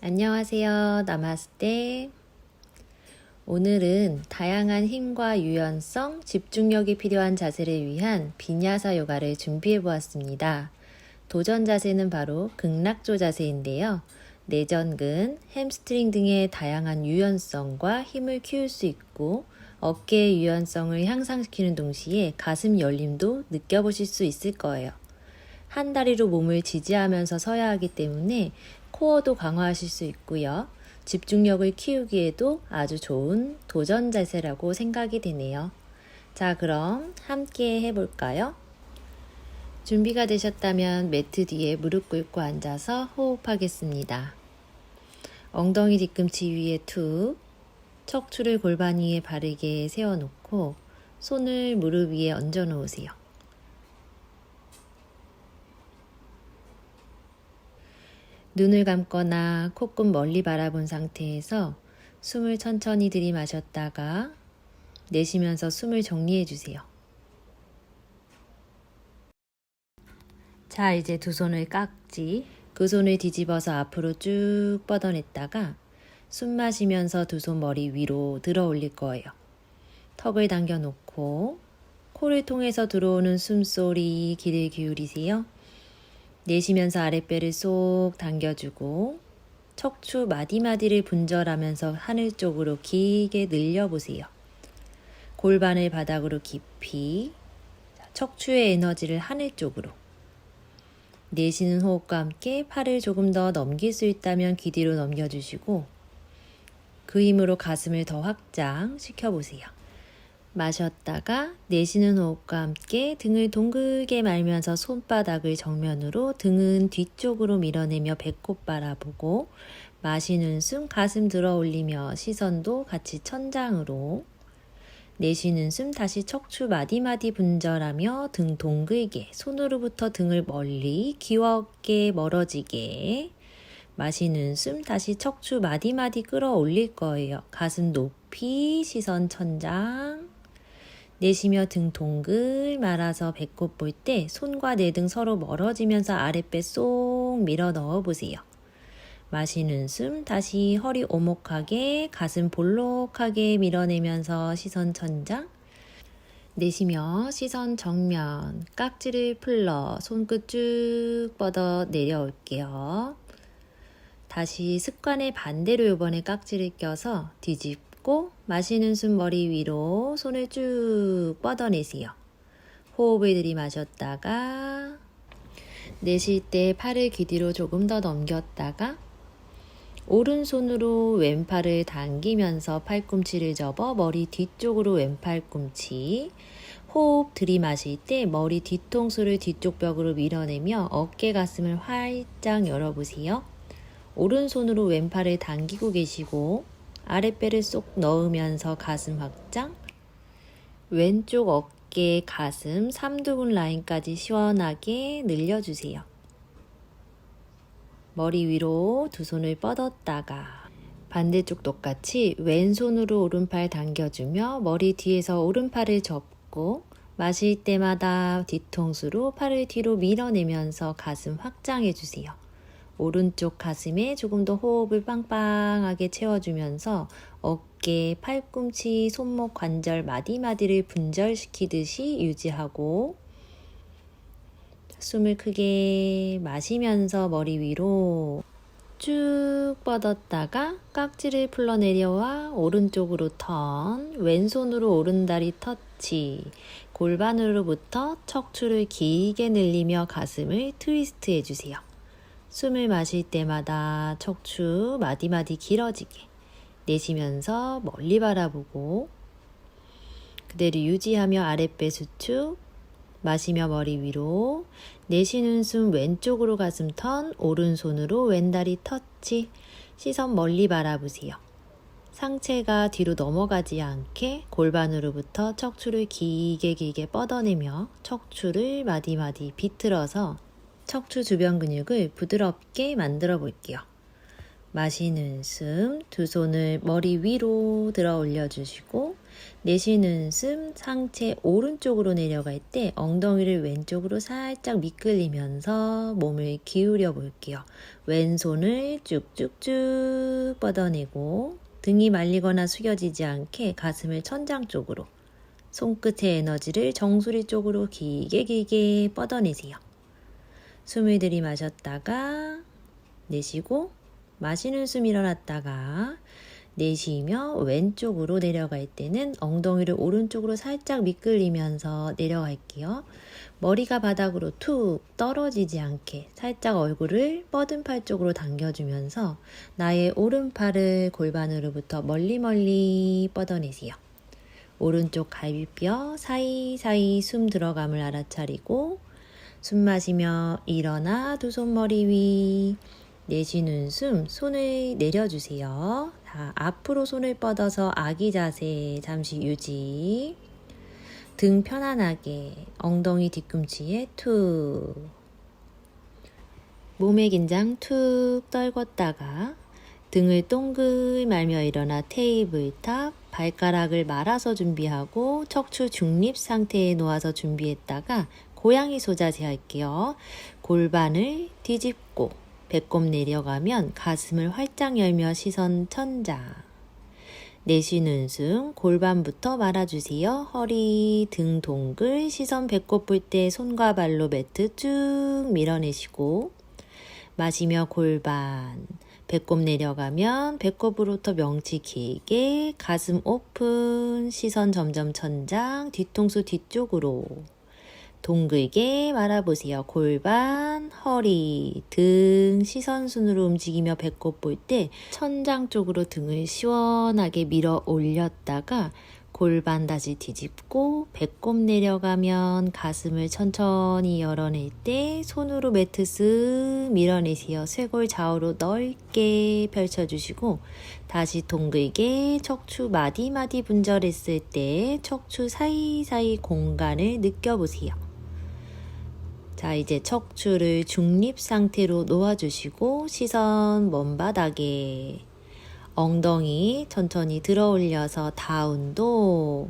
안녕하세요. 나마스테. 오늘은 다양한 힘과 유연성, 집중력이 필요한 자세를 위한 비냐사 요가를 준비해 보았습니다. 도전 자세는 바로 극락조 자세인데요. 내전근, 햄스트링 등의 다양한 유연성과 힘을 키울 수 있고 어깨의 유연성을 향상시키는 동시에 가슴 열림도 느껴보실 수 있을 거예요. 한 다리로 몸을 지지하면서 서야 하기 때문에 코어도 강화하실 수 있고요. 집중력을 키우기에도 아주 좋은 도전 자세라고 생각이 되네요. 자, 그럼 함께 해볼까요? 준비가 되셨다면 매트 뒤에 무릎 꿇고 앉아서 호흡하겠습니다. 엉덩이 뒤꿈치 위에 툭, 척추를 골반 위에 바르게 세워놓고 손을 무릎 위에 얹어 놓으세요. 눈을 감거나 콧끝 멀리 바라본 상태에서 숨을 천천히 들이마셨다가 내쉬면서 숨을 정리해 주세요. 자, 이제 두 손을 깍지, 그 손을 뒤집어서 앞으로 쭉 뻗어냈다가 숨 마시면서 두 손 머리 위로 들어 올릴 거예요. 턱을 당겨 놓고 코를 통해서 들어오는 숨소리 귀를 기울이세요. 내쉬면서 아랫배를 쏙 당겨주고 척추 마디마디를 분절하면서 하늘 쪽으로 길게 늘려보세요. 골반을 바닥으로 깊이, 척추의 에너지를 하늘 쪽으로. 내쉬는 호흡과 함께 팔을 조금 더 넘길 수 있다면 귀 뒤로 넘겨주시고 그 힘으로 가슴을 더 확장시켜보세요. 마셨다가 내쉬는 호흡과 함께 등을 동글게 말면서 손바닥을 정면으로 등은 뒤쪽으로 밀어내며 배꼽 바라보고 마시는 숨 가슴 들어 올리며 시선도 같이 천장으로 내쉬는 숨 다시 척추 마디마디 분절하며 등 동글게 손으로부터 등을 멀리 귀와 어깨 멀어지게 마시는 숨 다시 척추 마디마디 끌어올릴 거예요. 가슴 높이 시선 천장 내쉬며 등 동글 말아서 배꼽 볼 때 손과 내 등 서로 멀어지면서 아랫배 쏙 밀어 넣어보세요. 마시는 숨 다시 허리 오목하게 가슴 볼록하게 밀어내면서 시선 천장 내쉬며 시선 정면 깍지를 풀러 손끝 쭉 뻗어 내려올게요. 다시 습관의 반대로 이번에 깍지를 껴서 뒤집고 마시는 숨 머리 위로 손을 쭉 뻗어내세요. 호흡을 들이마셨다가 내쉴 때 팔을 귀 뒤로 조금 더 넘겼다가 오른손으로 왼팔을 당기면서 팔꿈치를 접어 머리 뒤쪽으로 왼팔꿈치 호흡 들이마실 때 머리 뒤통수를 뒤쪽 벽으로 밀어내며 어깨 가슴을 활짝 열어보세요. 오른손으로 왼팔을 당기고 계시고 아랫배를 쏙 넣으면서 가슴 확장 왼쪽 어깨 가슴 삼두근 라인까지 시원하게 늘려주세요. 머리 위로 두 손을 뻗었다가 반대쪽 똑같이 왼손으로 오른팔 당겨주며 머리 뒤에서 오른팔을 접고 마실 때마다 뒤통수로 팔을 뒤로 밀어내면서 가슴 확장해주세요. 오른쪽 가슴에 조금 더 호흡을 빵빵하게 채워주면서 어깨, 팔꿈치, 손목 관절 마디마디를 분절시키듯이 유지하고 숨을 크게 마시면서 머리 위로 쭉 뻗었다가 깍지를 풀러 내려와 오른쪽으로 턴, 왼손으로 오른다리 터치, 골반으로부터 척추를 길게 늘리며 가슴을 트위스트 해주세요. 숨을 마실 때마다 척추 마디마디 길어지게 내쉬면서 멀리 바라보고 그대로 유지하며 아랫배 수축 마시며 머리 위로 내쉬는 숨 왼쪽으로 가슴 턴 오른손으로 왼다리 터치 시선 멀리 바라보세요. 상체가 뒤로 넘어가지 않게 골반으로부터 척추를 길게 뻗어내며 척추를 마디마디 비틀어서 척추 주변 근육을 부드럽게 만들어 볼게요. 마시는 숨, 두 손을 머리 위로 들어 올려주시고 내쉬는 숨, 상체 오른쪽으로 내려갈 때 엉덩이를 왼쪽으로 살짝 미끌리면서 몸을 기울여 볼게요. 왼손을 쭉쭉쭉 뻗어내고 등이 말리거나 숙여지지 않게 가슴을 천장 쪽으로, 손끝의 에너지를 정수리 쪽으로 길게 뻗어내세요. 숨을 들이마셨다가 내쉬고 마시는 숨 일어났다가 내쉬며 왼쪽으로 내려갈 때는 엉덩이를 오른쪽으로 살짝 미끌리면서 내려갈게요. 머리가 바닥으로 툭 떨어지지 않게 살짝 얼굴을 뻗은 팔 쪽으로 당겨주면서 나의 오른팔을 골반으로부터 멀리 뻗어내세요. 오른쪽 갈비뼈 사이사이 숨 들어감을 알아차리고 숨 마시며 일어나 두 손 머리 위, 내쉬는 숨, 손을 내려주세요. 자, 앞으로 손을 뻗어서 아기 자세 잠시 유지. 등 편안하게 엉덩이 뒤꿈치에 툭. 몸의 긴장 툭 떨궜다가 등을 동글 말며 일어나 테이블탑, 발가락을 말아서 준비하고 척추 중립 상태에 놓아서 준비했다가 고양이 소자세 할게요. 골반을 뒤집고 배꼽 내려가면 가슴을 활짝 열며 시선 천장. 내쉬는 숨, 골반부터 말아주세요. 허리, 등 동글, 시선 배꼽 볼 때 손과 발로 매트 쭉 밀어내시고 마시며 골반, 배꼽 내려가면 배꼽으로부터 명치 길게, 가슴 오픈, 시선 점점 천장, 뒤통수 뒤쪽으로 동글게 말아보세요. 골반, 허리, 등, 시선 순으로 움직이며 배꼽 볼 때 천장 쪽으로 등을 시원하게 밀어 올렸다가 골반 다시 뒤집고 배꼽 내려가면 가슴을 천천히 열어낼 때 손으로 매트 쓱 밀어내세요. 쇄골 좌우로 넓게 펼쳐주시고 다시 동글게 척추 마디마디 분절했을 때 척추 사이사이 공간을 느껴보세요. 자, 이제 척추를 중립 상태로 놓아주시고 시선 먼 바닥에, 엉덩이 천천히 들어 올려서 다운도,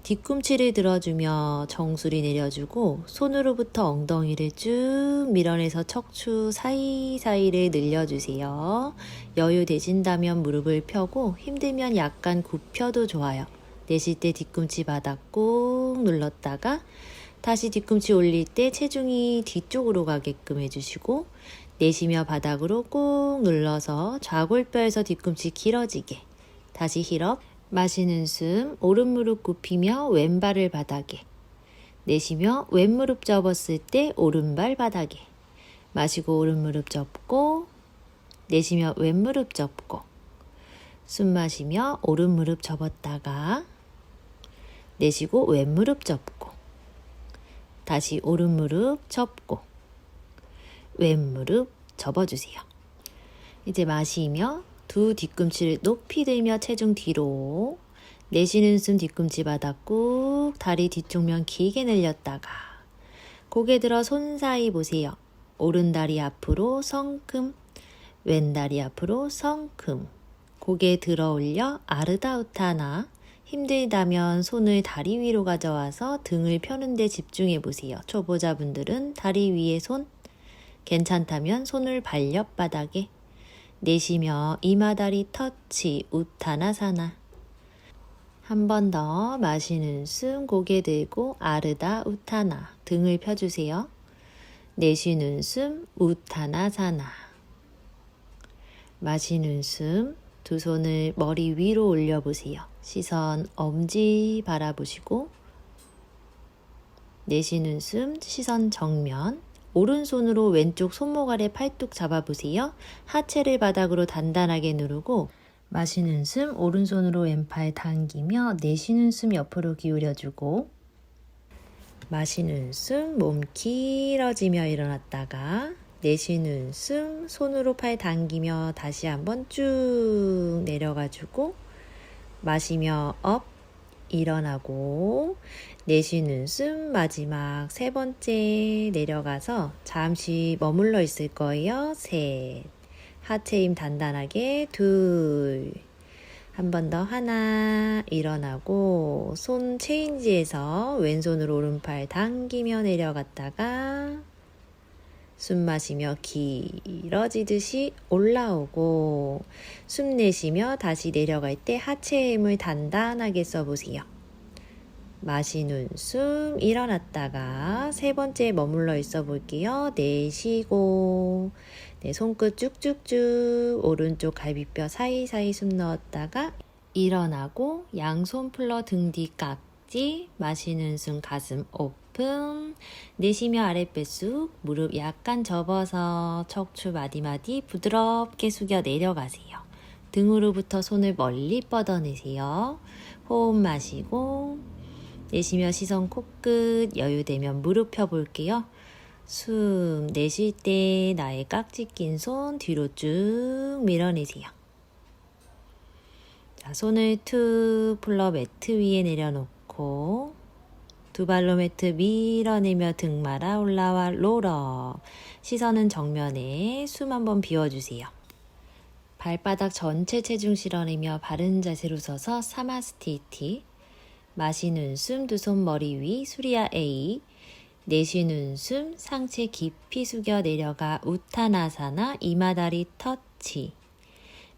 뒤꿈치를 들어주며 정수리 내려주고 손으로부터 엉덩이를 쭉 밀어내서 척추 사이사이를 늘려주세요. 여유 되신다면 무릎을 펴고 힘들면 약간 굽혀도 좋아요. 내쉴 때 뒤꿈치 바닥 꾹 눌렀다가 다시 뒤꿈치 올릴 때 체중이 뒤쪽으로 가게끔 해주시고 내쉬며 바닥으로 꾹 눌러서 좌골뼈에서 뒤꿈치 길어지게. 다시 힐업. 마시는 숨, 오른 무릎 굽히며 왼발을 바닥에. 내쉬며 왼무릎 접었을 때 오른발 바닥에. 마시고 오른 무릎 접고 내쉬며 왼무릎 접고. 숨 마시며 오른 무릎 접었다가 내쉬고 왼무릎 접고. 다시 오른 무릎 접고 왼무릎 접어주세요. 이제 마시며 두 뒤꿈치를 높이 들며 체중 뒤로, 내쉬는 숨 뒤꿈치 바닥 꾹, 다리 뒤쪽면 길게 늘렸다가 고개 들어 손 사이 보세요. 오른 다리 앞으로 성큼, 왼 다리 앞으로 성큼. 고개 들어 올려 아르다우타나. 힘들다면 손을 다리 위로 가져와서 등을 펴는 데 집중해 보세요. 초보자분들은 다리 위에 손, 괜찮다면 손을 발옆바닥에. 내쉬며 이마다리 터치, 우타나사나. 한 번 더 마시는 숨, 고개 들고 아르다 우타나. 등을 펴주세요. 내쉬는 숨, 우타나사나. 마시는 숨, 두 손을 머리 위로 올려보세요. 시선 엄지 바라보시고 내쉬는 숨, 시선 정면. 오른손으로 왼쪽 손목 아래 팔뚝 잡아보세요. 하체를 바닥으로 단단하게 누르고 마시는 숨, 오른손으로 왼팔 당기며 내쉬는 숨 옆으로 기울여주고 마시는 숨, 몸 길어지며 일어났다가 내쉬는 숨, 손으로 팔 당기며 다시 한번 쭉 내려가주고 마시며 업, 일어나고 내쉬는 숨, 마지막 세 번째 내려가서 잠시 머물러 있을 거예요. 셋, 하체 힘 단단하게 둘. 한 번 더 하나. 일어나고 손 체인지에서 왼손으로 오른팔 당기며 내려갔다가 숨 마시며 길어지듯이 올라오고 숨 내쉬며 다시 내려갈 때 하체 힘을 단단하게 써보세요. 마시는 숨 일어났다가 세 번째 머물러 있어 볼게요. 내쉬고 네, 손끝 쭉쭉쭉 오른쪽 갈비뼈 사이사이 숨 넣었다가 일어나고 양손 풀러 등 뒤 깍지 마시는 숨 가슴 오픈 내쉬며 아랫배 쑥 무릎 약간 접어서 척추 마디마디 부드럽게 숙여 내려가세요. 등으로부터 손을 멀리 뻗어내세요. 호흡 마시고 내쉬며 시선 코끝 여유되면 무릎 펴볼게요. 숨 내쉴 때 나의 깍지 낀 손 뒤로 쭉 밀어내세요. 자, 손을 툭 풀러 매트 위에 내려놓고 두 발로 매트 밀어내며 등 말아 올라와 롤업. 시선은 정면에 숨 한번 비워주세요. 발바닥 전체 체중 실어내며 바른 자세로 서서 사마스티티. 마시는 숨 두 손 머리 위 수리아 A. 내쉬는 숨 상체 깊이 숙여 내려가 우타나사나 이마다리 터치.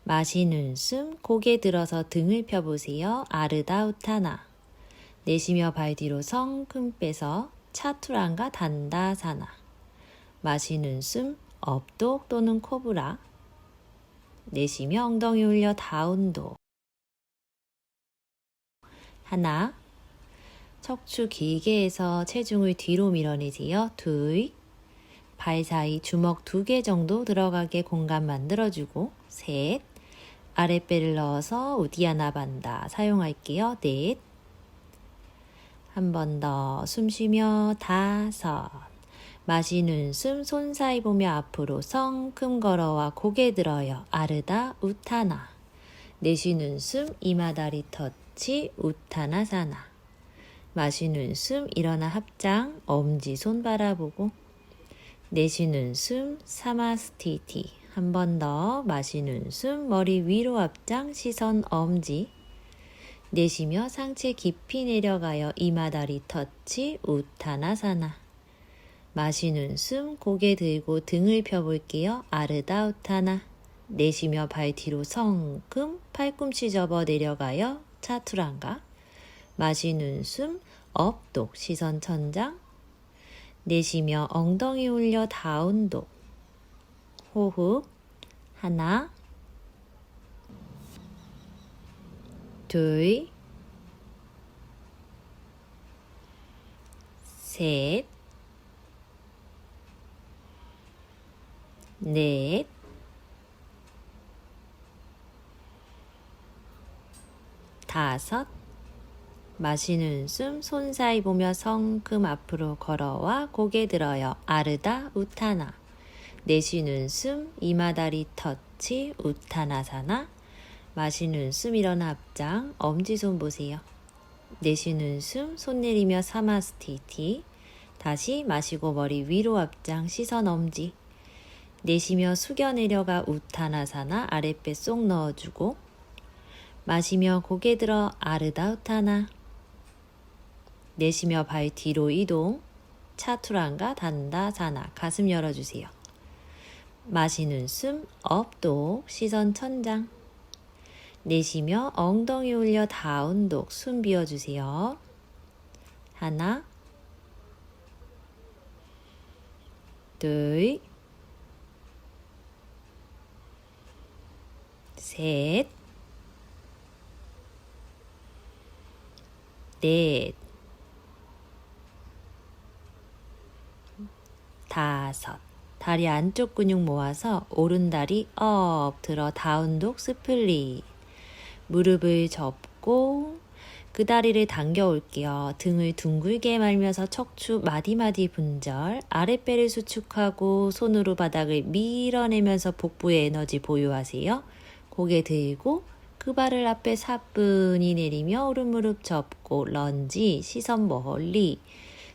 마시는 숨 고개 들어서 등을 펴보세요. 아르다 우타나. 내쉬며 발 뒤로 성큼 빼서 차투란가 단다사나. 마시는 숨 업독 또는 코브라. 내쉬며 엉덩이 올려 다운독. 하나. 척추 길게 해서 체중을 뒤로 밀어내세요. 둘. 발 사이 주먹 2개 정도 들어가게 공간 만들어주고 셋. 아랫배를 넣어서 우디아나 반다 사용할게요. 넷. 한 번 더 숨 쉬며 다섯. 마시는 숨 손 사이 보며 앞으로 성큼 걸어와 고개 들어요. 아르다 우타나. 내쉬는 숨 이마다리 터치 우타나사나. 마시는 숨 일어나 합장 엄지손 바라보고 내쉬는 숨 사마스티티. 한 번 더 마시는 숨 머리 위로 합장 시선 엄지. 내쉬며 상체 깊이 내려가요. 이마다리 터치 우타나사나. 마시는 숨 고개 들고 등을 펴볼게요. 아르다 우타나. 내쉬며 발 뒤로 성큼 팔꿈치 접어 내려가요. 차투란가. 마시는 숨 업독 시선 천장. 내쉬며 엉덩이 올려 다운독. 호흡 하나 둘 셋 넷 다섯. 마시는 숨 손 사이 보며 성큼 앞으로 걸어와 고개 들어요. 아르다 우타나. 내쉬는 숨 이마다리 터치 우타나사나. 마시는 숨 일어나 앞장 엄지손 보세요. 내쉬는 숨 손 내리며 사마스티티. 다시 마시고 머리 위로 앞장 시선 엄지. 내쉬며 숙여 내려가 우타나사나. 아랫배 쏙 넣어주고 마시며 고개 들어 아르다 우타나. 내쉬며 발 뒤로 이동 차투란가 단다사나. 가슴 열어주세요. 마시는 숨 업독 시선 천장. 내쉬며 엉덩이 올려 다운독 숨 비워주세요. 하나 둘 셋 넷 다섯. 다리 안쪽 근육 모아서 오른다리 업 들어 다운독 스플릿. 무릎을 접고 그 다리를 당겨 올게요. 등을 둥글게 말면서 척추 마디마디 분절. 아랫배를 수축하고 손으로 바닥을 밀어내면서 복부의 에너지 보유하세요. 고개 들고 그 발을 앞에 사뿐히 내리며 오른 무릎 접고 런지 시선 멀리.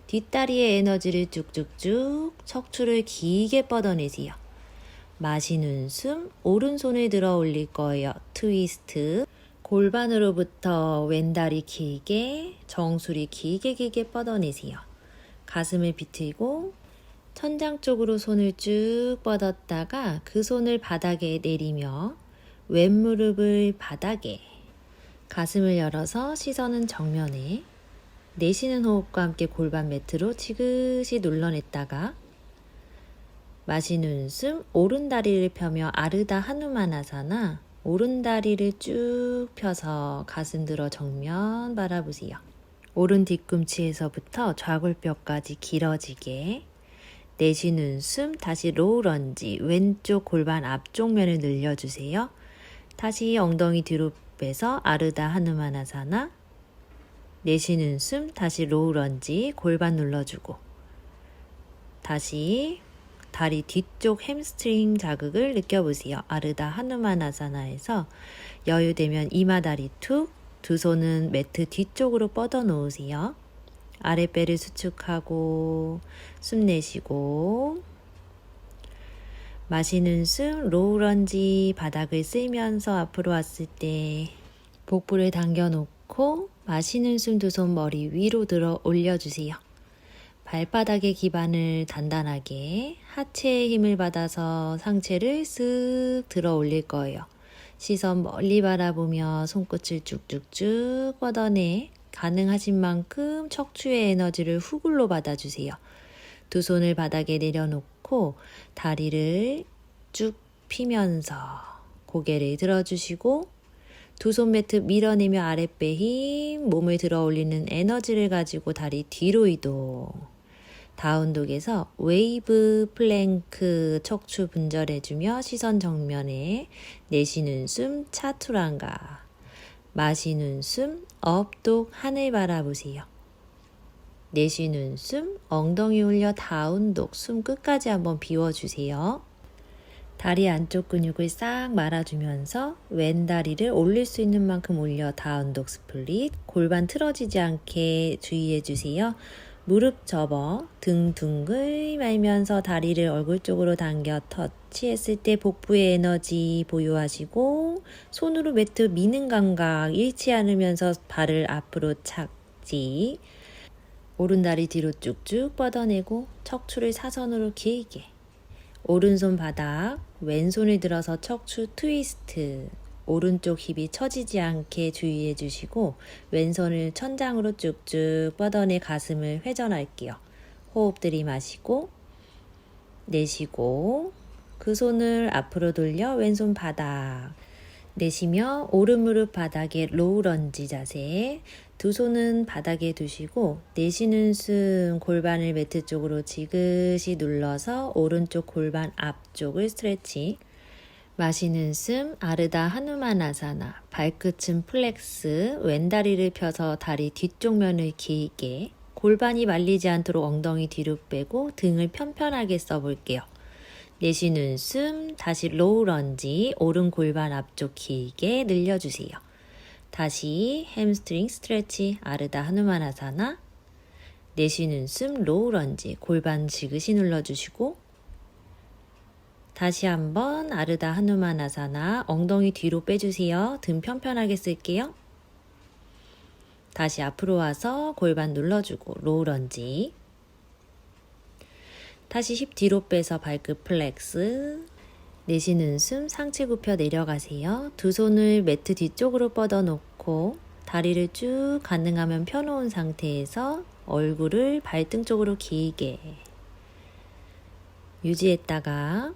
뒷다리의 에너지를 쭉쭉쭉 척추를 길게 뻗어내세요. 마시는 숨, 오른손을 들어 올릴 거예요. 트위스트. 골반으로부터 왼다리 길게, 정수리 길게 뻗어내세요. 가슴을 비틀고 천장 쪽으로 손을 쭉 뻗었다가 그 손을 바닥에 내리며 왼무릎을 바닥에, 가슴을 열어서 시선은 정면에, 내쉬는 호흡과 함께 골반 매트로 지그시 눌러냈다가 마시는 숨, 오른 다리를 펴며 아르다 하누마나사나, 오른 다리를 쭉 펴서 가슴 들어 정면 바라보세요. 오른 뒤꿈치에서부터 좌골뼈까지 길어지게. 내쉬는 숨, 다시 로우 런지, 왼쪽 골반 앞쪽 면을 늘려주세요. 다시 엉덩이 뒤로 빼서 아르다 하누마나사나. 내쉬는 숨, 다시 로우 런지, 골반 눌러주고. 다시 다리 뒤쪽 햄스트링 자극을 느껴보세요. 아르다 하누마나사나에서 여유되면 이마다리 툭, 두 손은 매트 뒤쪽으로 뻗어 놓으세요. 아랫배를 수축하고 숨 내쉬고 마시는 숨, 로우 런지, 바닥을 쓸면서 앞으로 왔을 때 복부를 당겨 놓고 마시는 숨, 두 손 머리 위로 들어 올려주세요. 발바닥의 기반을 단단하게, 하체에 힘을 받아서 상체를 쓱 들어 올릴 거예요. 시선 멀리 바라보며 손끝을 쭉쭉쭉 뻗어내 가능하신 만큼 척추의 에너지를 후굴로 받아주세요. 두 손을 바닥에 내려놓고 다리를 쭉 펴면서 고개를 들어주시고 두 손 매트 밀어내며 아랫배 힘, 몸을 들어 올리는 에너지를 가지고 다리 뒤로 이동. 다운독에서 웨이브 플랭크 척추 분절해주며 시선 정면에, 내쉬는 숨 차투랑가, 마시는 숨 업독 하늘 바라보세요. 내쉬는 숨 엉덩이 올려 다운독, 숨 끝까지 한번 비워주세요. 다리 안쪽 근육을 싹 말아주면서 왼다리를 올릴 수 있는 만큼 올려 다운독 스플릿, 골반 틀어지지 않게 주의해주세요. 무릎 접어 등 둥글 말면서 다리를 얼굴 쪽으로 당겨 터치했을 때 복부의 에너지 보유하시고 손으로 매트 미는 감각 잃지 않으면서 발을 앞으로 착지. 오른다리 뒤로 쭉쭉 뻗어내고 척추를 사선으로 길게. 오른손 바닥, 왼손을 들어서 척추 트위스트. 오른쪽 힙이 처지지 않게 주의해 주시고 왼손을 천장으로 쭉쭉 뻗어내 가슴을 회전할게요. 호흡 들이마시고 내쉬고 그 손을 앞으로 돌려 왼손 바닥. 내쉬며 오른 무릎 바닥에 로우 런지 자세. 두 손은 바닥에 두시고 내쉬는 숨 골반을 매트 쪽으로 지그시 눌러서 오른쪽 골반 앞쪽을 스트레칭. 마시는 숨 아르다 하누마나사나, 발끝은 플렉스, 왼다리를 펴서 다리 뒤쪽 면을 길게, 골반이 말리지 않도록 엉덩이 뒤로 빼고 등을 편편하게 써볼게요. 내쉬는 숨 다시 로우 런지, 오른 골반 앞쪽 길게 늘려주세요. 다시 햄스트링 스트레치 아르다 하누마나사나. 내쉬는 숨 로우 런지, 골반 지그시 눌러주시고 다시 한번 아르다 하누마나사나, 엉덩이 뒤로 빼주세요. 등 편편하게 쓸게요. 다시 앞으로 와서 골반 눌러주고 로우 런지. 다시 힙 뒤로 빼서 발끝 플렉스. 내쉬는 숨 상체 굽혀 내려가세요. 두 손을 매트 뒤쪽으로 뻗어 놓고 다리를 쭉 가능하면 펴놓은 상태에서 얼굴을 발등 쪽으로 길게 유지했다가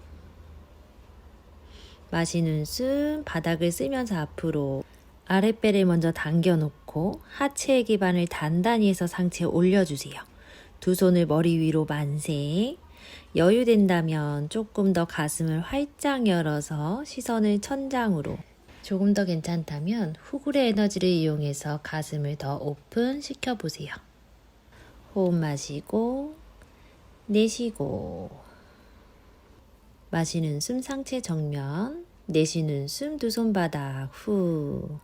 마시는 숨 바닥을 쓰면서 앞으로 아랫배를 먼저 당겨놓고 하체의 기반을 단단히 해서 상체에 올려주세요. 두 손을 머리 위로 만세. 여유된다면 조금 더 가슴을 활짝 열어서 시선을 천장으로, 조금 더 괜찮다면 후굴의 에너지를 이용해서 가슴을 더 오픈 시켜보세요. 호흡 마시고 내쉬고, 마시는 숨 상체 정면, 내쉬는 숨 두 손바닥 후.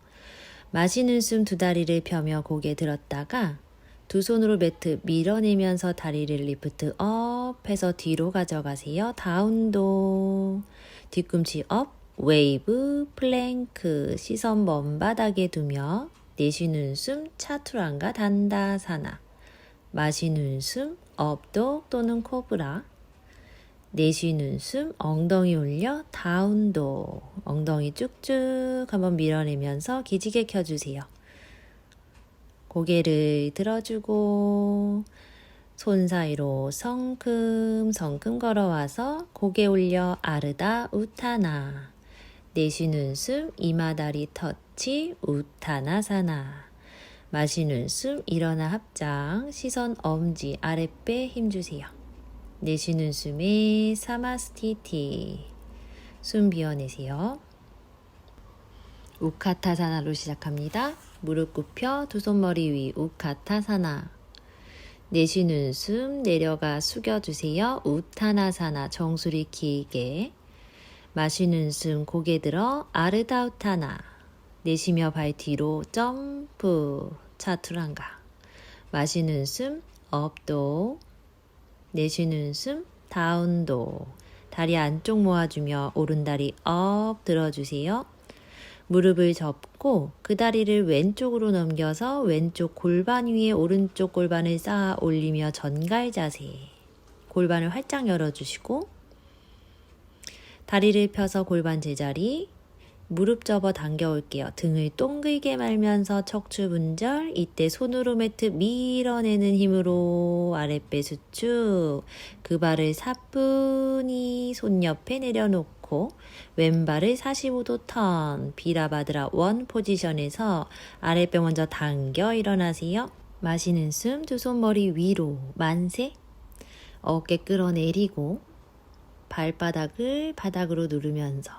마시는 숨 두 다리를 펴며 고개 들었다가 두 손으로 매트 밀어내면서 다리를 리프트 업, 업 해서 뒤로 가져가세요. 다운도. 뒤꿈치 업, 웨이브, 플랭크. 시선 먼 바닥에 두며 내쉬는 숨 차투란가 단다사나. 마시는 숨 업독 또는 코브라. 내쉬는 숨 엉덩이 올려 다운도. 엉덩이 쭉쭉 한번 밀어내면서 기지개 켜주세요. 고개를 들어주고 손 사이로 성큼 걸어와서 고개 올려 아르다 우타나. 내쉬는 숨 이마다리 터치 우타나사나. 마시는 숨 일어나 합장. 시선 엄지 아랫배 힘주세요. 내쉬는 숨에 사마스티티. 숨 비워내세요. 우카타사나로 시작합니다. 무릎 굽혀 두 손 머리 위 우카타사나. 내쉬는 숨 내려가 숙여주세요. 우타나사나 정수리 길게. 마시는 숨 고개 들어 아르다우타나. 내쉬며 발 뒤로 점프 차투란가. 마시는 숨 업도. 내쉬는 숨 다운도. 다리 안쪽 모아주며 오른다리 업 들어주세요. 무릎을 접고 그 다리를 왼쪽으로 넘겨서 왼쪽 골반 위에 오른쪽 골반을 쌓아 올리며 전갈 자세. 골반을 활짝 열어주시고 다리를 펴서 골반 제자리. 무릎 접어 당겨 올게요. 등을 동글게 말면서 척추 분절. 이때 손으로 매트 밀어내는 힘으로 아랫배 수축. 그 발을 사뿐히 손 옆에 내려놓고 왼발을 45도 턴. 비라바드라 원 포지션에서 아랫배 먼저 당겨 일어나세요. 마시는 숨 두 손 머리 위로 만세. 어깨 끌어내리고 발바닥을 바닥으로 누르면서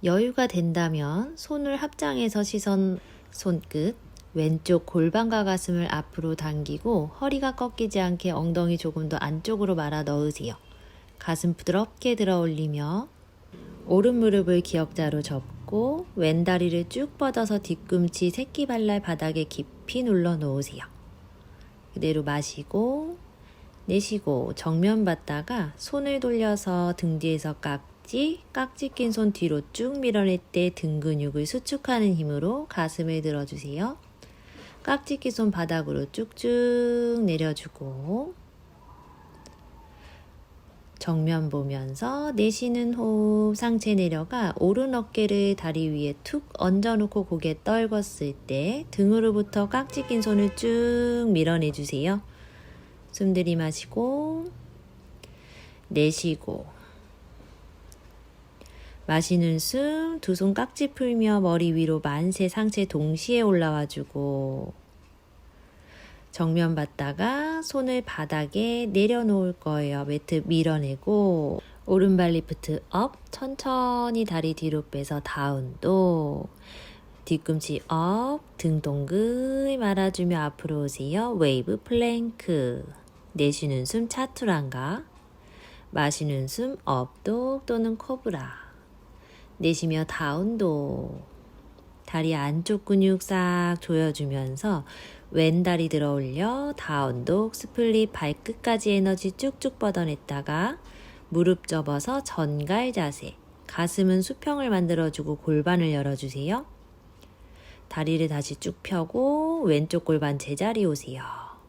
여유가 된다면 손을 합장해서 시선 손끝 왼쪽 골반과 가슴을 앞으로 당기고 허리가 꺾이지 않게 엉덩이 조금 더 안쪽으로 말아 넣으세요. 가슴 부드럽게 들어 올리며 오른 무릎을 기역자로 접고 왼 다리를 쭉 뻗어서 뒤꿈치 새끼발랄 바닥에 깊이 눌러 놓으세요. 그대로 마시고 내쉬고 정면 봤다가 손을 돌려서 등 뒤에서 깍지 낀 손 뒤로 쭉 밀어낼 때 등 근육을 수축하는 힘으로 가슴을 들어주세요. 깍지 낀 손 바닥으로 쭉쭉 내려주고 정면 보면서 내쉬는 호흡 상체 내려가 오른 어깨를 다리 위에 툭 얹어놓고 고개 떨궜을 때 등으로부터 깍지 낀 손을 쭉 밀어내주세요. 숨 들이마시고 내쉬고 마시는 숨 두 손 깍지 풀며 머리 위로 만세 상체 동시에 올라와주고 정면 봤다가 손을 바닥에 내려놓을 거예요. 매트 밀어내고 오른발 리프트 업 천천히 다리 뒤로 빼서 다운도 뒤꿈치 업 등 동글 말아주며 앞으로 오세요. 웨이브 플랭크. 내쉬는 숨 차투란가. 마시는 숨 업독 또는 코브라. 내쉬며 다운도. 다리 안쪽 근육 싹 조여주면서 왼다리 들어 올려 다운독 스플릿 발끝까지 에너지 쭉쭉 뻗어냈다가 무릎 접어서 전갈 자세. 가슴은 수평을 만들어주고 골반을 열어주세요. 다리를 다시 쭉 펴고 왼쪽 골반 제자리 오세요.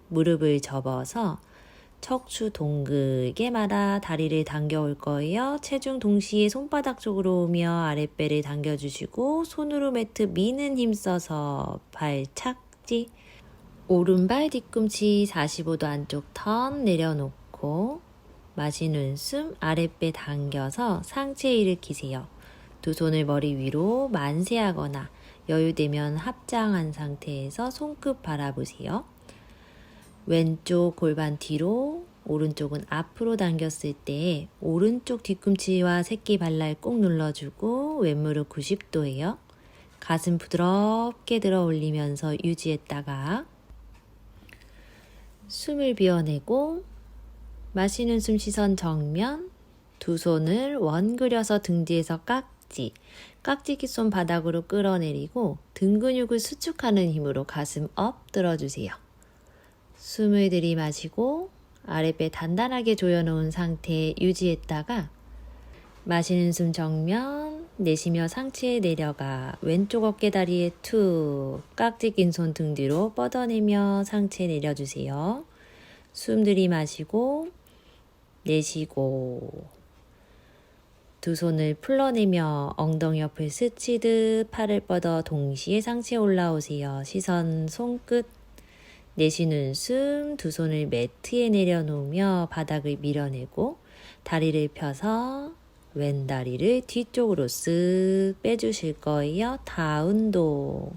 무릎을 접어서 척추 동글게 말아 다리를 당겨 올 거예요. 체중 동시에 손바닥 쪽으로 오며 아랫배를 당겨주시고 손으로 매트 미는 힘 써서 발 착지. 오른발 뒤꿈치 45도 안쪽 턴 내려놓고 마시는 숨 아랫배 당겨서 상체 일으키세요. 두 손을 머리 위로 만세하거나 여유되면 합장한 상태에서 손끝 바라보세요. 왼쪽 골반 뒤로 오른쪽은 앞으로 당겼을 때 오른쪽 뒤꿈치와 새끼발랄 꾹 눌러주고 왼무릎 90도예요. 가슴 부드럽게 들어 올리면서 유지했다가 숨을 비워내고 마시는 숨 시선 정면 두 손을 원 그려서 등 뒤에서 깍지 깃손 바닥으로 끌어내리고 등 근육을 수축하는 힘으로 가슴 업 들어주세요. 숨을 들이마시고 아랫배 단단하게 조여놓은 상태 유지했다가 마시는 숨 정면 내쉬며 상체에 내려가 왼쪽 어깨다리에 툭 깍지 낀 손 등 뒤로 뻗어내며 상체에 내려주세요. 숨 들이마시고 내쉬고 두 손을 풀러내며 엉덩이 옆을 스치듯 팔을 뻗어 동시에 상체에 올라오세요. 시선 손끝 내쉬는 숨 두 손을 매트에 내려놓으며 바닥을 밀어내고 다리를 펴서 왼다리를 뒤쪽으로 쓱 빼주실 거예요. 다운독.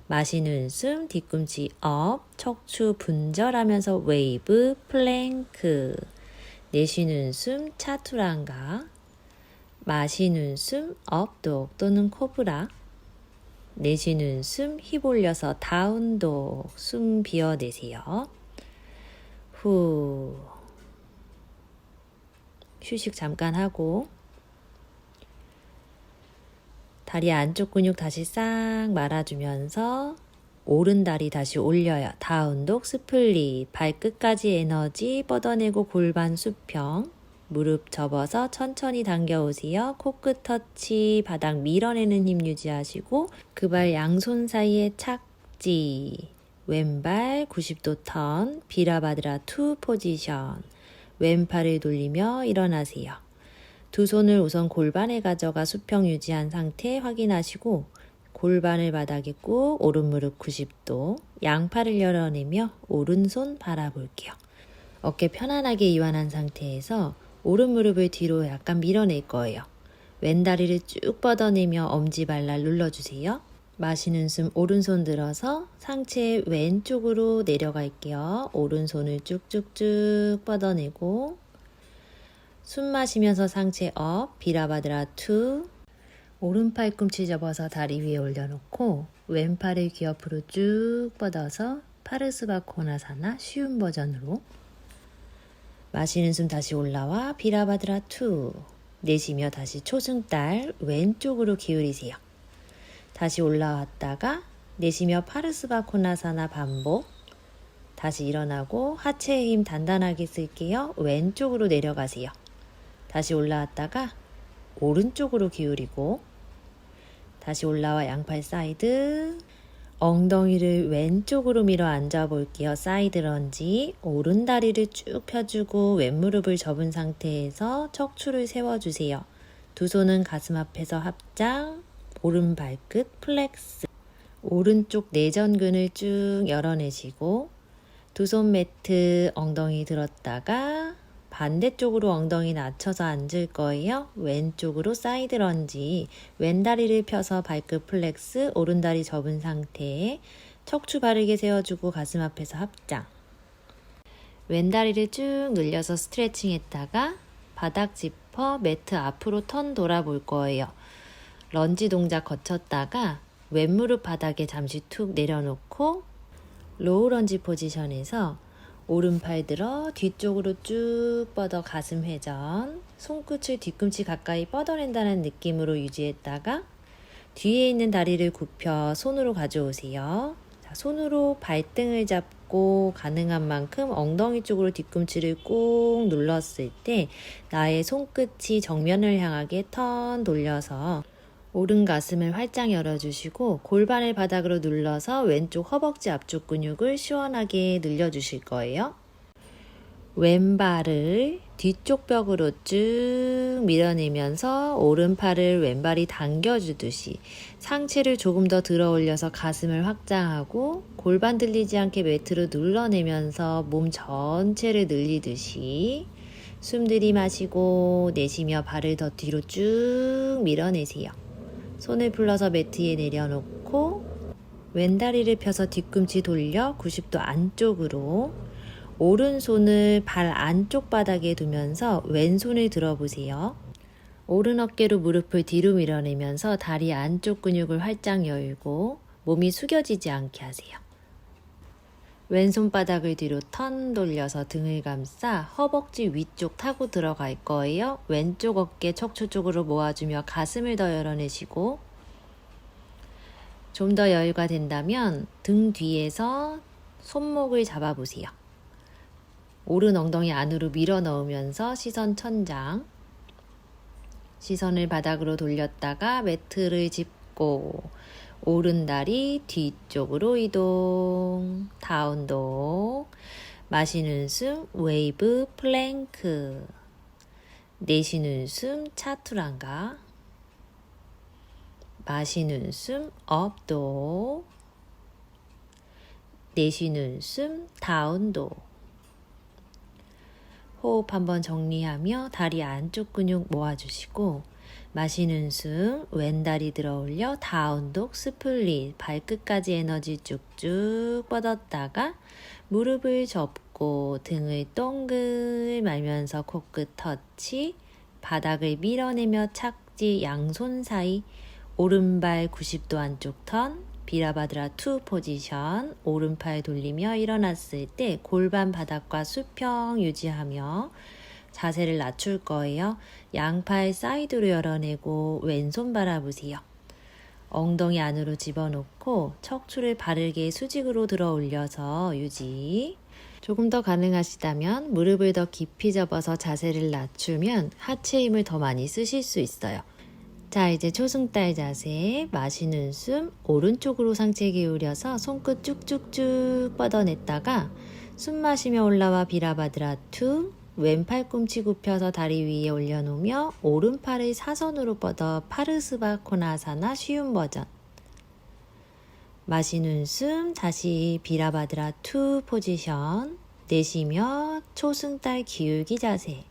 마시는 숨 뒤꿈치 업, 척추 분절하면서 웨이브 플랭크. 내쉬는 숨 차투랑가. 마시는 숨 업독 또는 코브라. 내쉬는 숨 힙 올려서 다운독. 숨 비워내세요. 후. 휴식 잠깐 하고 다리 안쪽 근육 다시 싹 말아주면서 오른 다리 다시 올려요. 다운독 스플릿. 발끝까지 에너지 뻗어내고 골반 수평. 무릎 접어서 천천히 당겨오세요. 코끝 터치. 바닥 밀어내는 힘 유지하시고 그 발 양손 사이에 착지. 왼발 90도 턴. 비라바드라 투 포지션. 왼팔을 돌리며 일어나세요. 두 손을 우선 골반에 가져가 수평 유지한 상태 확인하시고 골반을 바닥에 꾹 오른 무릎 90도 양팔을 열어내며 오른손 바라볼게요. 어깨 편안하게 이완한 상태에서 오른 무릎을 뒤로 약간 밀어낼 거예요. 왼다리를 쭉 뻗어내며 엄지발랄 눌러주세요. 마시는 숨 오른손 들어서 상체 왼쪽으로 내려갈게요. 오른손을 쭉쭉쭉 뻗어내고 숨 마시면서 상체 업, 비라바드라 투. 오른 팔꿈치 접어서 다리 위에 올려놓고 왼팔을 귀 옆으로 쭉 뻗어서 파르스바코나사나 쉬운 버전으로. 마시는 숨 다시 올라와 비라바드라 투. 내쉬며 다시 초승달 왼쪽으로 기울이세요. 다시 올라왔다가 내쉬며 파르스바코나사나 반복. 다시 일어나고 하체의 힘 단단하게 쓸게요. 왼쪽으로 내려가세요. 다시 올라왔다가 오른쪽으로 기울이고 다시 올라와 양팔 사이드. 엉덩이를 왼쪽으로 밀어 앉아 볼게요. 사이드 런지. 오른 다리를 쭉 펴주고 왼무릎을 접은 상태에서 척추를 세워주세요. 두 손은 가슴 앞에서 합장. 오른 발끝 플렉스. 오른쪽 내전근을 쭉 열어내시고 두 손 매트 엉덩이 들었다가 반대쪽으로 엉덩이 낮춰서 앉을 거예요. 왼쪽으로 사이드 런지. 왼다리를 펴서 발끝 플렉스. 오른다리 접은 상태에 척추 바르게 세워주고 가슴 앞에서 합장. 왼다리를 쭉 늘려서 스트레칭 했다가 바닥 짚어 매트 앞으로 턴 돌아볼 거예요. 런지 동작 거쳤다가 왼무릎 바닥에 잠시 툭 내려놓고 로우 런지 포지션에서 오른팔 들어 뒤쪽으로 쭉 뻗어 가슴 회전. 손끝을 뒤꿈치 가까이 뻗어낸다는 느낌으로 유지했다가 뒤에 있는 다리를 굽혀 손으로 가져오세요. 자, 손으로 발등을 잡고 가능한 만큼 엉덩이 쪽으로 뒤꿈치를 꾹 눌렀을 때 나의 손끝이 정면을 향하게 턴 돌려서 오른 가슴을 활짝 열어주시고 골반을 바닥으로 눌러서 왼쪽 허벅지 앞쪽 근육을 시원하게 늘려주실 거예요. 왼발을 뒤쪽 벽으로 쭉 밀어내면서 오른팔을 왼발이 당겨주듯이 상체를 조금 더 들어 올려서 가슴을 확장하고 골반 들리지 않게 매트로 눌러내면서 몸 전체를 늘리듯이 숨 들이마시고 내쉬며 발을 더 뒤로 쭉 밀어내세요. 손을 풀러서 매트에 내려놓고 왼다리를 펴서 뒤꿈치 돌려 90도 안쪽으로 오른손을 발 안쪽 바닥에 두면서 왼손을 들어보세요. 오른 어깨로 무릎을 뒤로 밀어내면서 다리 안쪽 근육을 활짝 열고 몸이 숙여지지 않게 하세요. 왼손 바닥을 뒤로 턴 돌려서 등을 감싸 허벅지 위쪽 타고 들어갈 거예요. 왼쪽 어깨 척추 쪽으로 모아주며 가슴을 더 열어내시고 좀 더 여유가 된다면 등 뒤에서 손목을 잡아보세요. 오른 엉덩이 안으로 밀어 넣으면서 시선 천장. 시선을 바닥으로 돌렸다가 매트를 짚고 오른 다리 뒤쪽으로 이동. 다운독. 마시는 숨 웨이브 플랭크. 내쉬는 숨 차투랑가. 마시는 숨 업독. 내쉬는 숨 다운독. 호흡 한번 정리하며 다리 안쪽 근육 모아주시고 마시는 숨 왼다리 들어 올려 다운독 스플릿. 발끝까지 에너지 쭉쭉 뻗었다가 무릎을 접고 등을 동글 말면서 코끝 터치. 바닥을 밀어내며 착지 양손 사이. 오른발 90도 안쪽 턴. 비라바드라 2 포지션. 오른팔 돌리며 일어났을 때 골반 바닥과 수평 유지하며 자세를 낮출 거예요. 양팔 사이드로 열어내고 왼손 바라보세요. 엉덩이 안으로 집어넣고 척추를 바르게 수직으로 들어 올려서 유지. 조금 더 가능하시다면 무릎을 더 깊이 접어서 자세를 낮추면 하체 힘을 더 많이 쓰실 수 있어요. 자, 이제 초승달 자세. 마시는 숨 오른쪽으로 상체 기울여서 손끝 쭉쭉쭉 뻗어냈다가 숨 마시며 올라와 비라바드라 2. 왼 팔꿈치 굽혀서 다리 위에 올려놓으며 오른팔을 사선으로 뻗어 파르스바 코나사나 쉬운 버전. 마시는 숨 다시 비라바드라 2 포지션. 내쉬며 초승달 기울기 자세.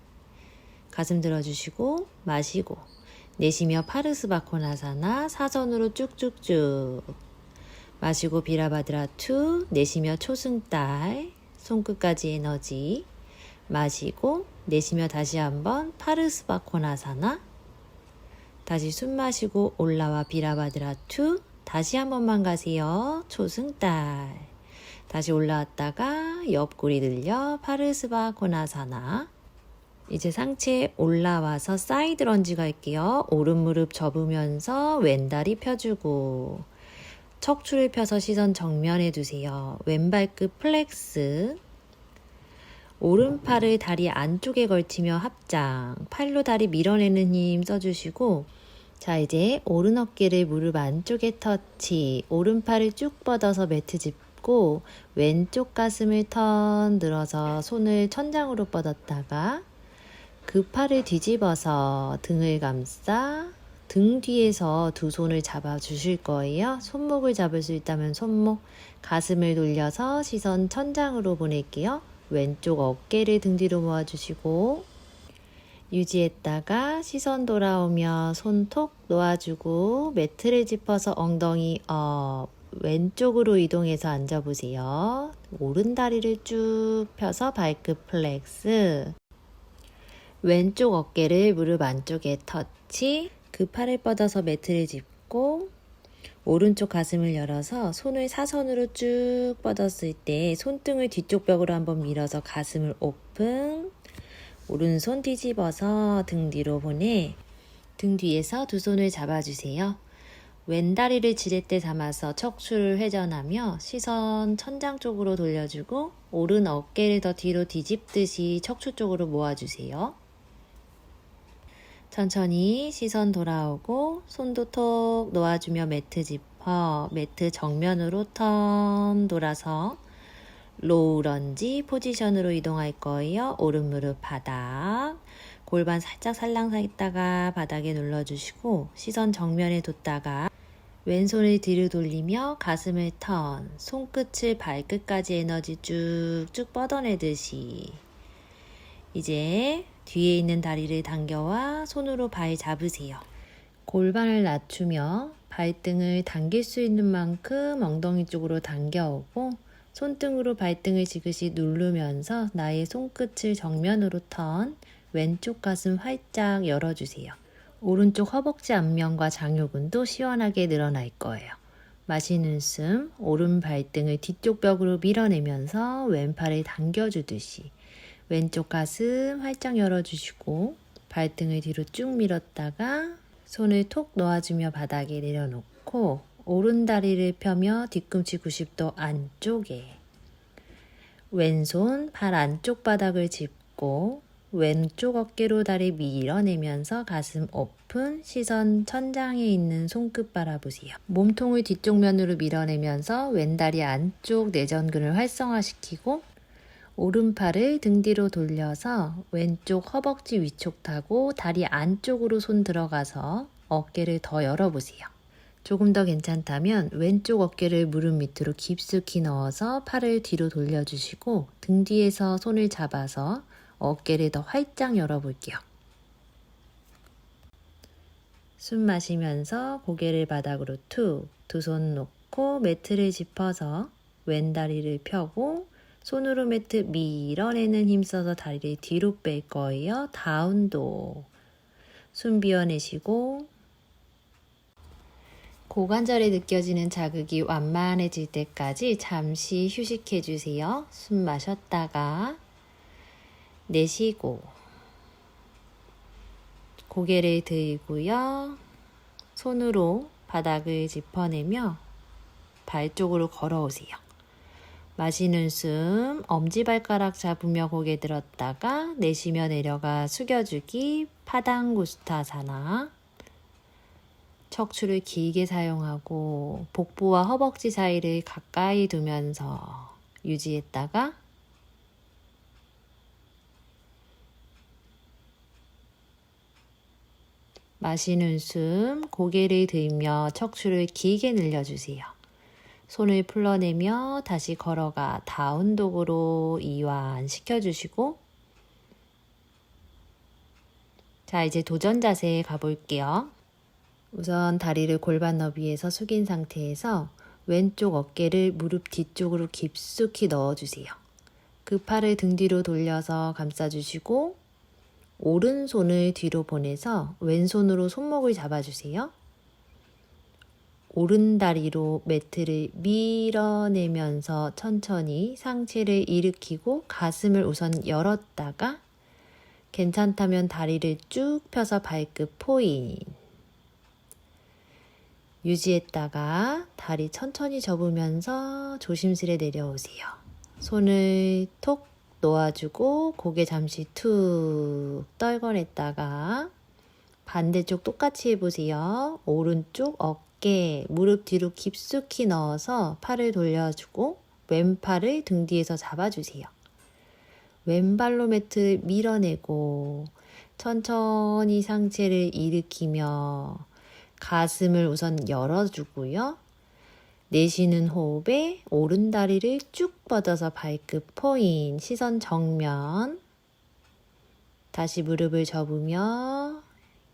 가슴 들어주시고 마시고 내쉬며 파르스바코나사나 사선으로 쭉쭉쭉. 마시고 비라바드라 2. 내쉬며 초승달. 손끝까지 에너지. 마시고 내쉬며 다시 한번 파르스바코나사나. 다시 숨 마시고 올라와 비라바드라 2. 다시 한 번만 가세요. 초승달. 다시 올라왔다가 옆구리 들려 파르스바코나사나. 이제 상체 올라와서 사이드 런지 갈게요. 오른 무릎 접으면서 왼다리 펴주고 척추를 펴서 시선 정면에 두세요. 왼발끝 플렉스. 오른팔을 다리 안쪽에 걸치며 합장. 팔로 다리 밀어내는 힘 써주시고 자, 이제 오른 어깨를 무릎 안쪽에 터치. 오른팔을 쭉 뻗어서 매트 짚고 왼쪽 가슴을 턴 들어서 손을 천장으로 뻗었다가 그 팔을 뒤집어서 등을 감싸 등 뒤에서 두 손을 잡아 주실 거예요. 손목을 잡을 수 있다면 손목, 가슴을 돌려서 시선 천장으로 보낼게요. 왼쪽 어깨를 등 뒤로 모아주시고 유지했다가 시선 돌아오며 손톱 놓아주고 매트를 짚어서 엉덩이 업. 왼쪽으로 이동해서 앉아보세요. 오른 다리를 쭉 펴서 발끝 플렉스. 왼쪽 어깨를 무릎 안쪽에 터치. 그 팔을 뻗어서 매트를 짚고 오른쪽 가슴을 열어서 손을 사선으로 쭉 뻗었을 때 손등을 뒤쪽 벽으로 한번 밀어서 가슴을 오픈. 오른손 뒤집어서 등 뒤로 보내. 등 뒤에서 두 손을 잡아주세요. 왼다리를 지렛대 삼아서 척추를 회전하며 시선 천장 쪽으로 돌려주고 오른 어깨를 더 뒤로 뒤집듯이 척추 쪽으로 모아주세요. 천천히 시선 돌아오고 손도 톡 놓아주며 매트 짚어 매트 정면으로 턴 돌아서 로우 런지 포지션으로 이동할 거예요. 오른 무릎 바닥. 골반 살짝 살랑했다가 바닥에 눌러주시고 시선 정면에 뒀다가 왼손을 뒤로 돌리며 가슴을 턴. 손끝을 발끝까지 에너지 쭉쭉 뻗어내듯이. 이제 뒤에 있는 다리를 당겨와 손으로 발 잡으세요. 골반을 낮추며 발등을 당길 수 있는 만큼 엉덩이 쪽으로 당겨오고 손등으로 발등을 지그시 누르면서 나의 손끝을 정면으로 턴. 왼쪽 가슴 활짝 열어주세요. 오른쪽 허벅지 앞면과 장요근도 시원하게 늘어날 거예요. 마시는 숨, 오른 발등을 뒤쪽 벽으로 밀어내면서 왼팔을 당겨주듯이 왼쪽 가슴 활짝 열어주시고 발등을 뒤로 쭉 밀었다가 손을 톡 놓아주며 바닥에 내려놓고 오른 다리를 펴며 뒤꿈치 90도 안쪽에 왼손 팔 안쪽 바닥을 짚고 왼쪽 어깨로 다리 밀어내면서 가슴 오픈, 시선 천장에 있는 손끝 바라보세요. 몸통을 뒤쪽 면으로 밀어내면서 왼다리 안쪽 내전근을 활성화시키고 오른팔을 등 뒤로 돌려서 왼쪽 허벅지 위쪽 타고 다리 안쪽으로 손 들어가서 어깨를 더 열어보세요. 조금 더 괜찮다면 왼쪽 어깨를 무릎 밑으로 깊숙이 넣어서 팔을 뒤로 돌려주시고 등 뒤에서 손을 잡아서 어깨를 더 활짝 열어볼게요. 숨 마시면서 고개를 바닥으로 툭, 두 손 놓고 매트를 짚어서 왼다리를 펴고 손으로 매트 밀어내는 힘 써서 다리를 뒤로 뺄 거예요. 다운도. 숨 비워내시고 고관절에 느껴지는 자극이 완만해질 때까지 잠시 휴식해 주세요. 숨 마셨다가 내쉬고 고개를 들고요. 손으로 바닥을 짚어내며 발 쪽으로 걸어오세요. 마시는 숨 엄지발가락 잡으며 고개 들었다가 내쉬며 내려가 숙여주기 파당구스타사나. 척추를 길게 사용하고 복부와 허벅지 사이를 가까이 두면서 유지했다가 마시는 숨 고개를 들며 척추를 길게 늘려주세요. 손을 풀러내며 다시 걸어가 다운독으로 이완 시켜주시고 자, 이제 도전 자세에 가볼게요. 우선 다리를 골반 너비에서 숙인 상태에서 왼쪽 어깨를 무릎 뒤쪽으로 깊숙이 넣어주세요. 그 팔을 등 뒤로 돌려서 감싸주시고 오른손을 뒤로 보내서 왼손으로 손목을 잡아주세요. 오른다리로 매트를 밀어내면서 천천히 상체를 일으키고 가슴을 우선 열었다가 괜찮다면 다리를 쭉 펴서 발끝 포인. 유지했다가 다리 천천히 접으면서 조심스레 내려오세요. 손을 톡 놓아주고 고개 잠시 툭 떨궈냈다가 반대쪽 똑같이 해보세요. 오른쪽 어깨, 무릎 뒤로 깊숙이 넣어서 팔을 돌려주고 왼팔을 등 뒤에서 잡아주세요. 왼발로 매트 밀어내고 천천히 상체를 일으키며 가슴을 우선 열어주고요. 내쉬는 호흡에 오른다리를 쭉 뻗어서 발끝 포인, 시선 정면. 다시 무릎을 접으며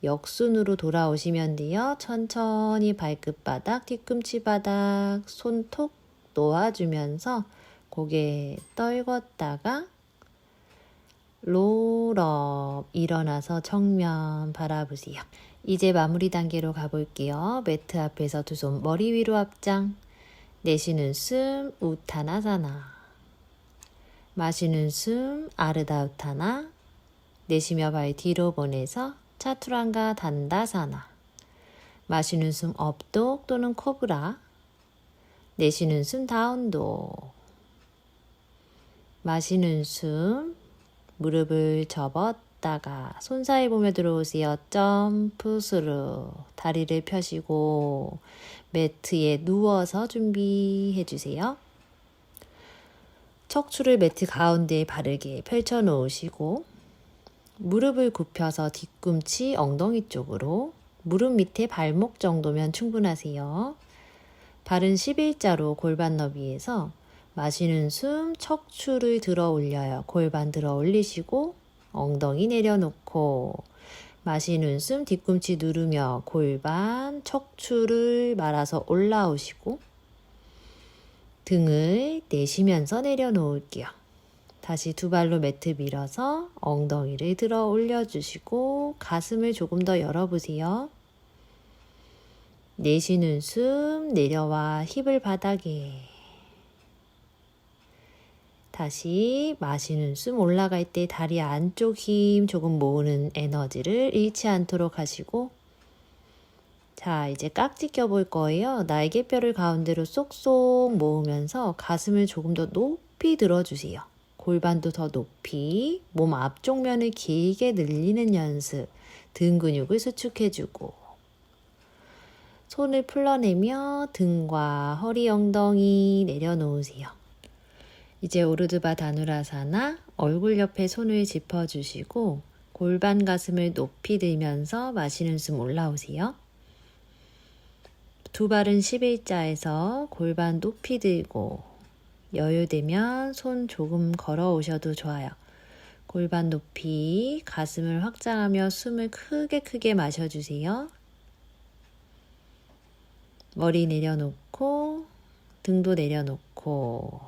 역순으로 돌아오시면 돼요. 천천히 발끝바닥, 뒤꿈치 바닥, 손톱 놓아주면서 고개 떨궜다가 롤업 일어나서 정면 바라보세요. 이제 마무리 단계로 가볼게요. 매트 앞에서 두 손 머리 위로 확장. 내쉬는 숨 우타나사나. 마시는 숨 아르다 우타나. 내쉬며 발 뒤로 보내서 차투랑가 단다사나. 마시는 숨 업독 또는 코브라. 내쉬는 숨 다운독. 마시는 숨 무릎을 접었다가 손 사이 보며 들어오세요. 점프 스루. 다리를 펴시고 매트에 누워서 준비해 주세요. 척추를 매트 가운데에 바르게 펼쳐 놓으시고 무릎을 굽혀서 뒤꿈치 엉덩이 쪽으로, 무릎 밑에 발목 정도면 충분하세요. 발은 11자로 골반 너비에서 마시는 숨 척추를 들어 올려요. 골반 들어 올리시고 엉덩이 내려놓고 마시는 숨 뒤꿈치 누르며 골반 척추를 말아서 올라오시고 등을 내쉬면서 내려놓을게요. 다시 두 발로 매트 밀어서 엉덩이를 들어 올려주시고 가슴을 조금 더 열어보세요. 내쉬는 숨 내려와 힙을 바닥에. 다시 마시는 숨 올라갈 때 다리 안쪽 힘 조금 모으는 에너지를 잃지 않도록 하시고 자, 이제 깍지 껴볼 거예요. 날개뼈를 가운데로 쏙쏙 모으면서 가슴을 조금 더 높이 높이 들어주세요. 골반도 더 높이, 몸 앞쪽 면을 길게 늘리는 연습. 등 근육을 수축해주고 손을 풀러내며 등과 허리, 엉덩이 내려놓으세요. 이제 오르드바 다누라사나 얼굴 옆에 손을 짚어주시고 골반 가슴을 높이 들면서 마시는 숨 올라오세요. 두 발은 11자에서 골반 높이 들고 여유되면 손 조금 걸어오셔도 좋아요. 골반 높이 가슴을 확장하며 숨을 크게 마셔주세요. 머리 내려놓고 등도 내려놓고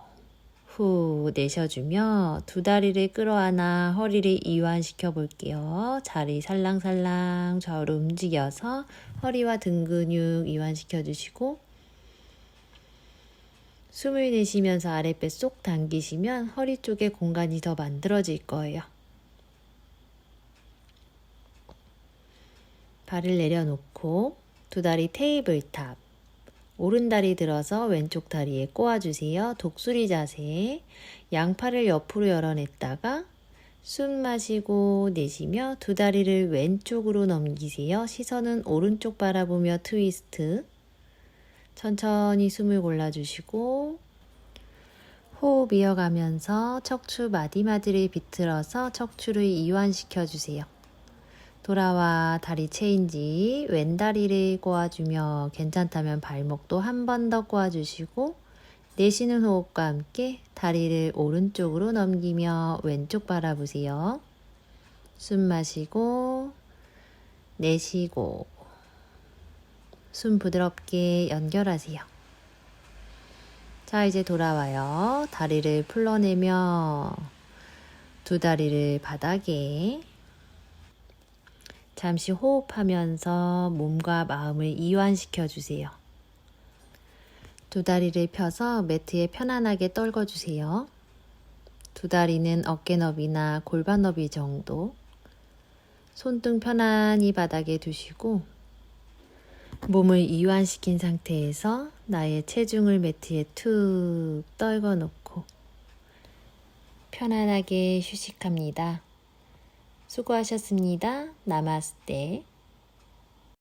후 내쉬어주며 두 다리를 끌어안아 허리를 이완시켜 볼게요. 자리 살랑살랑 좌우로 움직여서 허리와 등 근육 이완시켜 주시고 숨을 내쉬면서 아랫배 쏙 당기시면 허리 쪽에 공간이 더 만들어질 거예요. 발을 내려놓고 두 다리 테이블탑, 오른다리 들어서 왼쪽 다리에 꼬아주세요. 독수리 자세. 양팔을 옆으로 열어냈다가 숨 마시고 내쉬며 두 다리를 왼쪽으로 넘기세요. 시선은 오른쪽 바라보며 트위스트. 천천히 숨을 골라주시고 호흡 이어가면서 척추 마디마디를 비틀어서 척추를 이완시켜주세요. 돌아와 다리 체인지, 왼다리를 꼬아주며 괜찮다면 발목도 한 번 더 꼬아주시고 내쉬는 호흡과 함께 다리를 오른쪽으로 넘기며 왼쪽 바라보세요. 숨 마시고 내쉬고 숨 부드럽게 연결하세요. 자, 이제 돌아와요. 다리를 풀러내며 두 다리를 바닥에 잠시 호흡하면서 몸과 마음을 이완시켜 주세요. 두 다리를 펴서 매트에 편안하게 떨궈 주세요. 두 다리는 어깨 너비나 골반 너비 정도. 손등 편안히 바닥에 두시고 몸을 이완시킨 상태에서 나의 체중을 매트에 툭 떨궈 놓고 편안하게 휴식합니다. 수고하셨습니다. 나마스테.